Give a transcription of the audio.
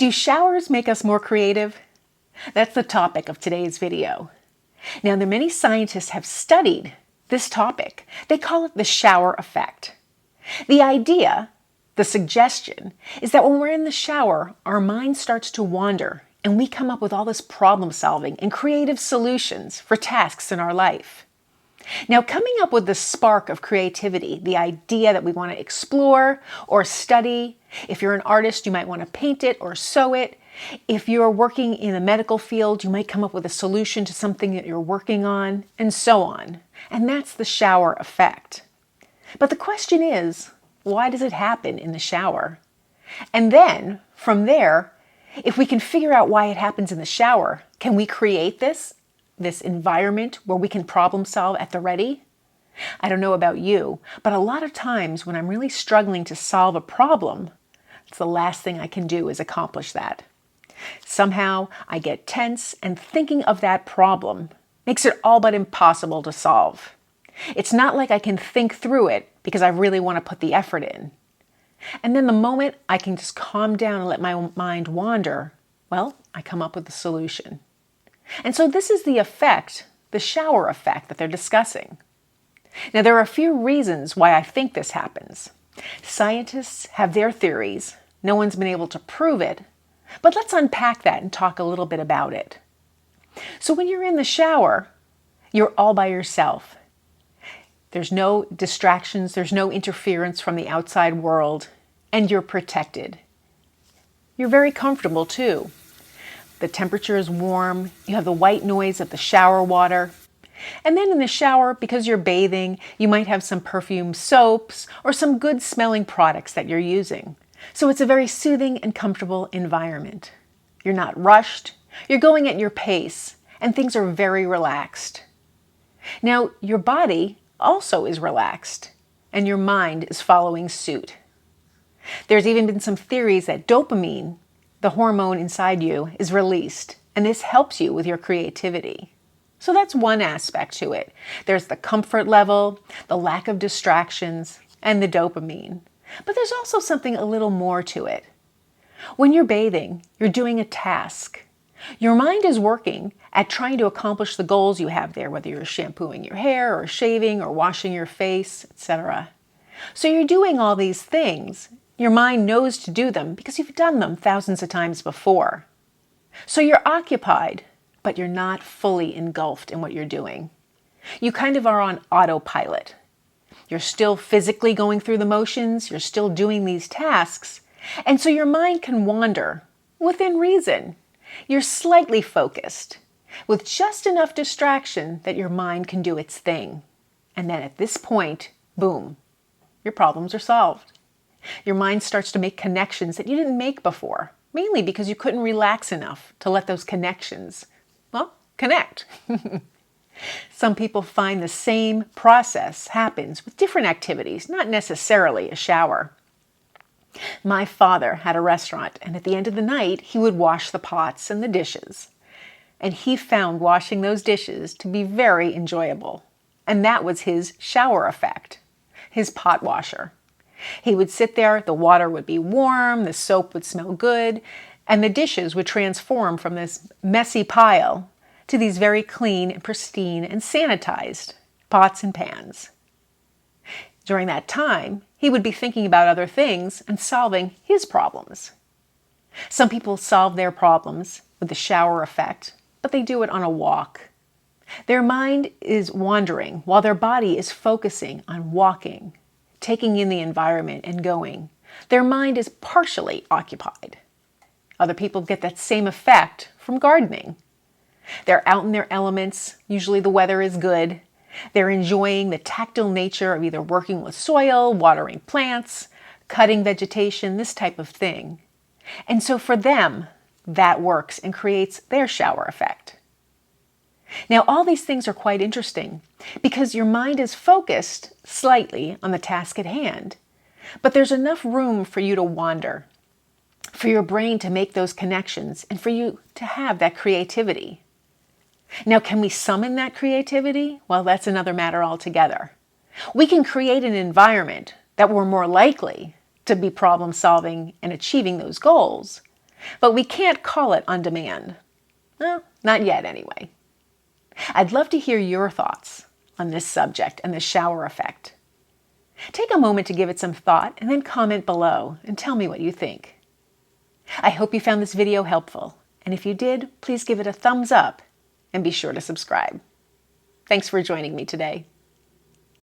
Do showers make us more creative? That's the topic of today's video. Now, many scientists have studied this topic. They call it the shower effect. The idea, the suggestion, is that when we're in the shower, our mind starts to wander and we come up with all this problem solving and creative solutions for tasks in our life. Now, coming up with the spark of creativity, the idea that we want to explore or study. If you're an artist, you might want to paint it or sew it. If you're working in the medical field, you might come up with a solution to something that you're working on, and so on. And that's the shower effect. But the question is, why does it happen in the shower? And then, from there, if we can figure out why it happens in the shower, can we create this environment where we can problem solve at the ready? I don't know about you, but a lot of times when I'm really struggling to solve a problem, it's the last thing I can do is accomplish that. Somehow I get tense, and thinking of that problem makes it all but impossible to solve. It's not like I can think through it because I really want to put the effort in. And then the moment I can just calm down and let my mind wander, well, I come up with a solution. And so this is the effect, the shower effect that they're discussing. Now, there are a few reasons why I think this happens. Scientists have their theories. No one's been able to prove it. But let's unpack that and talk a little bit about it. So when you're in the shower, you're all by yourself. There's no distractions, there's no interference from the outside world, and you're protected. You're very comfortable too. The temperature is warm, you have the white noise of the shower water. And then in the shower, because you're bathing, you might have some perfume soaps or some good smelling products that you're using. So it's a very soothing and comfortable environment. You're not rushed, you're going at your pace, and things are very relaxed. Now, your body also is relaxed, and your mind is following suit. There's even been some theories that dopamine, the hormone inside you, is released, and this helps you with your creativity. So that's one aspect to it. There's the comfort level, the lack of distractions, and the dopamine. But there's also something a little more to it. When you're bathing, you're doing a task. Your mind is working at trying to accomplish the goals you have there, whether you're shampooing your hair or shaving or washing your face, etc. So you're doing all these things. Your mind knows to do them because you've done them thousands of times before. So you're occupied, but you're not fully engulfed in what you're doing. You kind of are on autopilot. You're still physically going through the motions, you're still doing these tasks, and so your mind can wander within reason. You're slightly focused, with just enough distraction that your mind can do its thing. And then at this point, boom, your problems are solved. Your mind starts to make connections that you didn't make before, mainly because you couldn't relax enough to let those connections, well, connect. Some people find the same process happens with different activities, not necessarily a shower. My father had a restaurant, and at the end of the night, he would wash the pots and the dishes. And he found washing those dishes to be very enjoyable. And that was his shower effect, his pot washer. He would sit there, the water would be warm, the soap would smell good, and the dishes would transform from this messy pile to these very clean and pristine and sanitized pots and pans. During that time, he would be thinking about other things and solving his problems. Some people solve their problems with the shower effect, but they do it on a walk. Their mind is wandering while their body is focusing on walking, taking in the environment and going. Their mind is partially occupied. Other people get that same effect from gardening. They're out in their elements, usually the weather is good. They're enjoying the tactile nature of either working with soil, watering plants, cutting vegetation, this type of thing. And so for them, that works and creates their shower effect. Now, all these things are quite interesting because your mind is focused slightly on the task at hand, but there's enough room for you to wander, for your brain to make those connections, and for you to have that creativity. Now, can we summon that creativity? Well, that's another matter altogether. We can create an environment that we're more likely to be problem solving and achieving those goals. but we can't call it on demand. Well, not yet anyway. I'd love to hear your thoughts on this subject and the shower effect. Take a moment to give it some thought and then comment below and tell me what you think. I hope you found this video helpful, and if you did, please give it a thumbs up and be sure to subscribe. Thanks for joining me today.